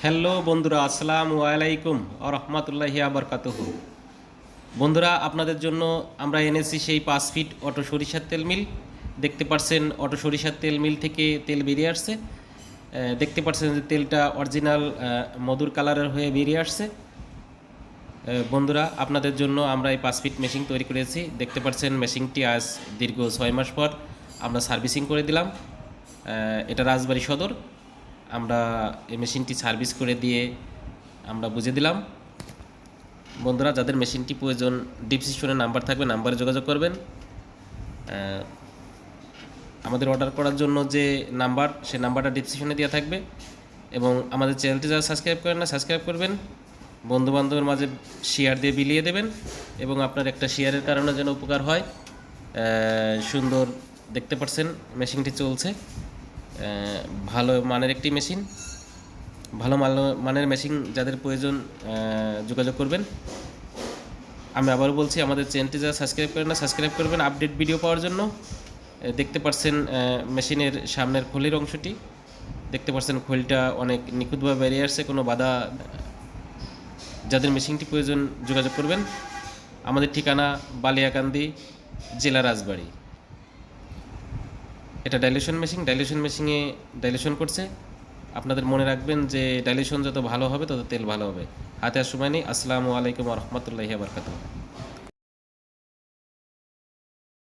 Hello বন্ধুরা, আসসালামু আলাইকুম ওয়া রাহমাতুল্লাহি ওয়া বারাকাতুহু। বন্ধুরা, আপনাদের জন্য আমরা এনেছি সেই 5 ফিট অটো সরিষার তেল মিল। দেখতে পাচ্ছেন অটো সরিষার তেল মিল থেকে তেল বেরিয়ে আসছে। দেখতে পাচ্ছেন যে তেলটা অরিজিনাল মধুর কালারের হয়ে বেরিয়ে আসছে। বন্ধুরা, আপনাদের জন্য আমরা এই 5 ফিট মেশিন তৈরি করেছি। দেখতে পাচ্ছেন মেশিনটি আজ দীর্ঘ 6 মাস পর আমরা সার্ভিসিং করে দিলাম। এটা রাজবাড়ী সদর। আমরা এই মেশিনটি সার্ভিস করে দিয়ে আমরা বুঝে দিলাম। বন্ধুরা, যাদের মেশিনটি প্রয়োজন ডিসক্রিপশনে নাম্বার থাকবে, নাম্বারে যোগাযোগ করবেন। আমাদের অর্ডার করার জন্য যে নাম্বার, সেই নাম্বারটা ডিসক্রিপশনে দেওয়া থাকবে। এবং আমাদের চ্যানেলটি যারা সাবস্ক্রাইব করেন না, সাবস্ক্রাইব করবেন। বন্ধুবান্ধবের মাঝে শেয়ার দিয়ে বিলিয়ে দেবেন এবং আপনার একটা শেয়ারের কারণে যেন উপকার হয়। সুন্দর দেখতে পাচ্ছেন মেশিনটি চলছে। ভালো মানের একটি মেশিন। ভালো মানের মেশিন যাদের প্রয়োজন যোগাযোগ করবেন। আমি আবারও বলছি, আমাদের চ্যানেলটি যারা সাবস্ক্রাইব করেন না, সাবস্ক্রাইব করবেন আপডেট ভিডিও পাওয়ার জন্য। দেখতে পাচ্ছেন মেশিনের সামনের খোলের অংশটি। দেখতে পাচ্ছেন খোলটা অনেক নিখুঁতভাবে বেরিয়ে আসছে, কোনো বাধা। যাদের মেশিনটি প্রয়োজন যোগাযোগ করবেন। আমাদের ঠিকানা বালিয়াকান্দি, জেলা রাজবাড়ী। এটা ডাইলেশন মেশিন। ডাইলেশন মেশিনে ডাইলেশন করছে। আপনাদের মনে রাখবেন যে ডাইলেশন যত ভালো হবে তত তেল ভালো হবে। হাতে আর সময় নেই। আসসালামু আলাইকুম ওয়া রাহমাতুল্লাহি ওয়া বারাকাতুহু।